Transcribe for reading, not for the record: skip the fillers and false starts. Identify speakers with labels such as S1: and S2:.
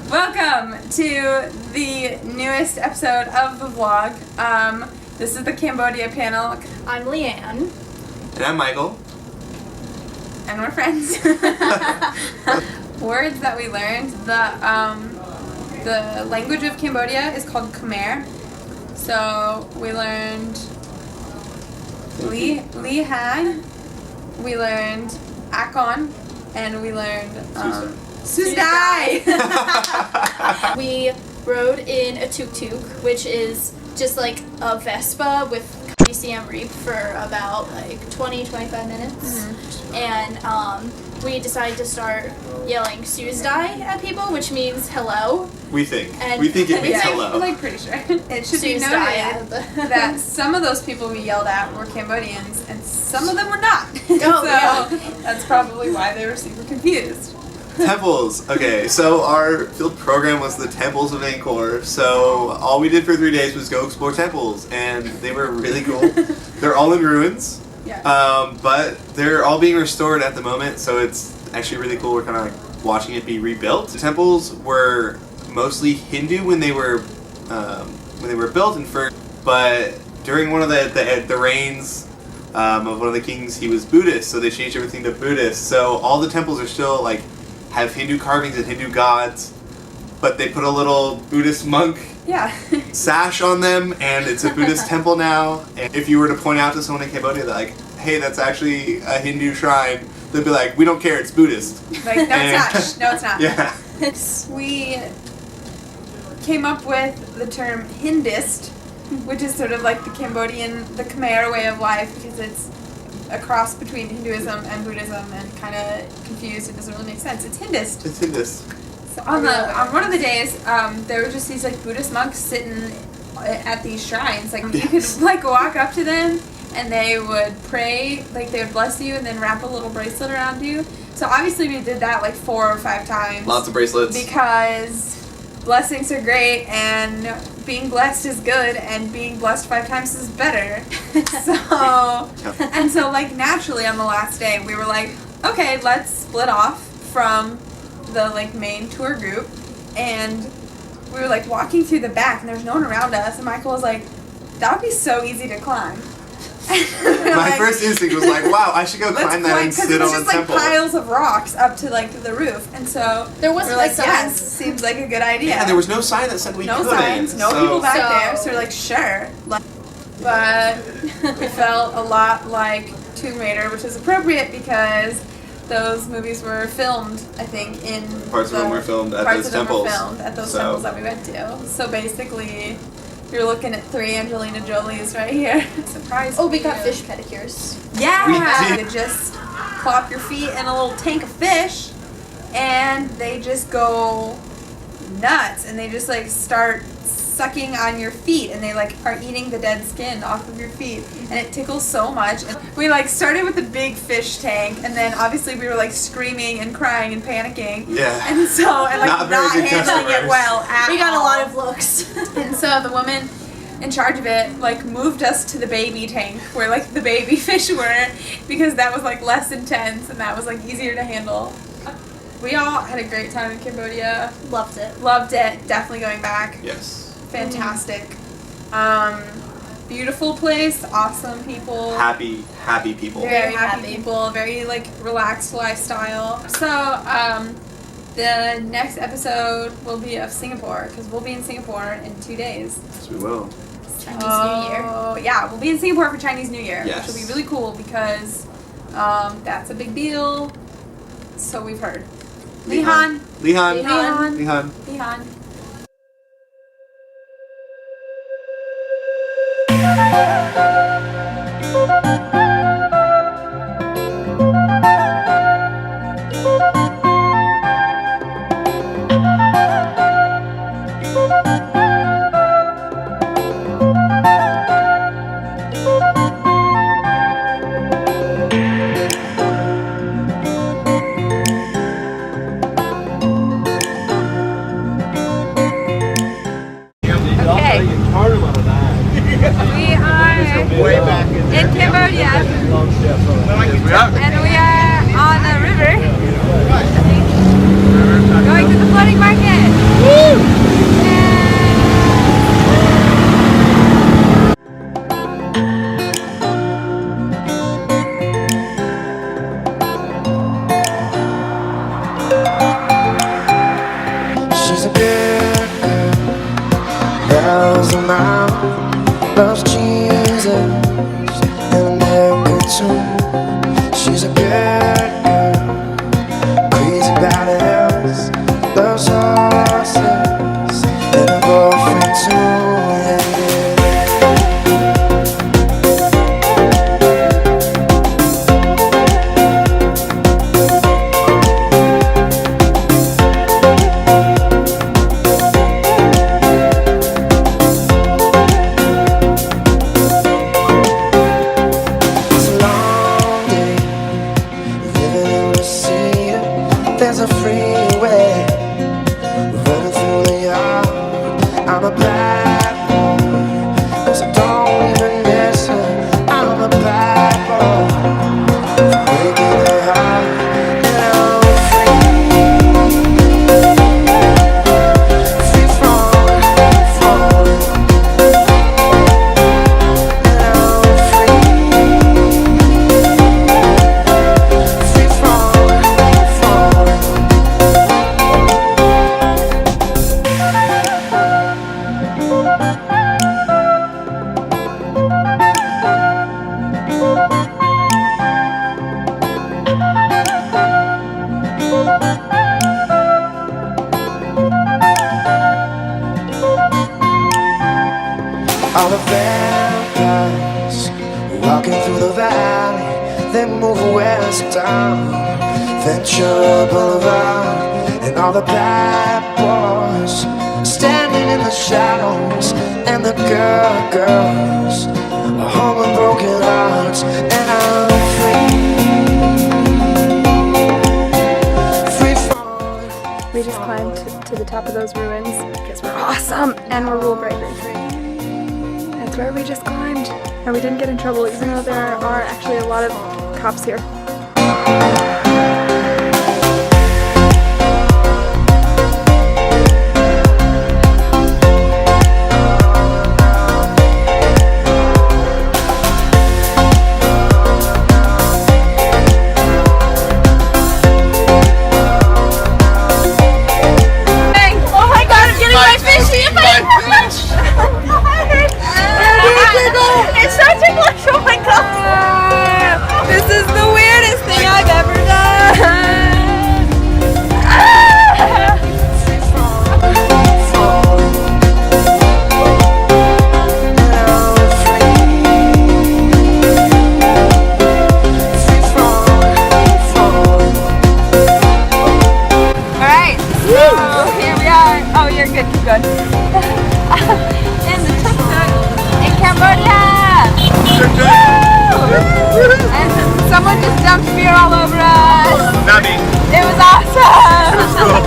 S1: Welcome to the newest episode of the vlog. This is the Cambodia panel.
S2: I'm Leanne.
S3: And I'm Michael.
S1: And we're friends. Words that we learned. The language of Cambodia is called Khmer. So we learned Lihan, we learned Akon, and we learned Susdai.
S2: We rode in a tuk-tuk, which is just like a Vespa with BCM reap for about like 20-25 minutes. Mm-hmm. And we decided to start yelling Susdai at people, which means hello.
S3: We think it
S1: Yeah,
S3: means hello.
S1: I'm like pretty sure. It should be noted that some of those people we yelled at were Cambodians and some of them were not. That's probably why they were super confused.
S3: Temples. Okay, so our field program was the temples of Angkor. So all we did for 3 days was go explore temples, and they were really cool. They're all in ruins, but they're all being restored at the moment. So it's actually really cool. We're kind of like watching it be rebuilt. The temples were mostly Hindu when they were built and first, but during one of the reigns of one of the kings, he was Buddhist, so they changed everything to Buddhist. So all the temples are still like have Hindu carvings and Hindu gods, but they put a little Buddhist monk sash on them, and it's a Buddhist temple now. And if you were to point out to someone in Cambodia that like, hey, that's actually a Hindu shrine, they'd be like, we don't care, it's Buddhist.
S1: Like, no, it's not. No, it's not.
S3: Yeah.
S1: We came up with the term Hindist, which is sort of like the Khmer way of life, because it's a cross between Hinduism and Buddhism and kind of confused. It doesn't really make sense. It's Hindist.
S3: It's Hindist.
S1: So on one of the days, there were just these like Buddhist monks sitting at these shrines. Like you could like walk up to them and they would pray, like they would bless you and then wrap a little bracelet around you. So obviously we did that like 4 or 5 times.
S3: Lots of bracelets.
S1: Because blessings are great and being blessed is good and being blessed 5 times is better. So like naturally on the last day we were like, okay, let's split off from the like main tour group, and we were like walking through the back and there's no one around us, and Michael was like, that would be so easy to climb.
S3: My first instinct was like, wow, I should go climb that and sit on the temple. Because it was just like piles
S1: of rocks up to like the roof, and so
S2: there wasn't
S1: like, yes, seems like a good idea.
S3: Yeah, there was no sign that said we couldn't.
S1: No signs, no people back there, so we're like, sure. But we felt a lot like Tomb Raider, which is appropriate because those movies were filmed, I think, in
S3: parts of them were filmed at those temples.
S1: Temples that we went to. So basically, you're looking at 3 Angelina Jolies right here. Surprise!
S2: Oh, we got fish pedicures.
S1: Yeah, you just plop your feet in a little tank of fish, and they just go nuts, and they just like start sucking on your feet, and they like are eating the dead skin off of your feet, and it tickles so much. And we like started with a big fish tank, and then obviously we were like screaming and crying and panicking.
S3: Yeah.
S1: And like not handling it well at all.
S2: We got a lot of looks.
S1: And so the woman in charge of it like moved us to the baby tank where like the baby fish were, because that was like less intense and that was like easier to handle. We all had a great time in Cambodia.
S2: Loved it.
S1: Definitely going back.
S3: Yes.
S1: Fantastic. Beautiful place, awesome people.
S3: Happy people.
S1: Very happy people, very like relaxed lifestyle. So, the next episode will be of Singapore, because we'll be in Singapore in 2 days.
S3: Yes, we will.
S2: Chinese New Year.
S1: Yeah, we'll be in Singapore for Chinese New Year,
S3: yes.
S1: which will be really cool because that's a big deal. So we've heard. Lihan. We are in Cambodia.
S4: There's a freeway running through the yard. I'm a bad boy, so don't even listen. I'm a bad boy, breaking their heart, and I'm free falling, falling, and I'm free falling, falling. All the vampires walking through the valley, they move west down Ventura Boulevard, and all the bad boys standing in the shadows, and the girls are home with broken hearts, and I'm free falling.
S5: We just climbed to the top of those ruins because we're awesome and we're rule breakers. That's where we just climbed, and we didn't get in trouble even though there are actually a lot of cops here.
S2: Oh my god, I'm getting my fishy in my It's so ticklish, oh my god!
S1: This is the weirdest thing I've ever done. Alright, so here we are. Oh, you're good, keep going. In the tuk-tuk in Cambodia! And someone just dumped beer all over us.
S3: Not me.
S1: It was awesome!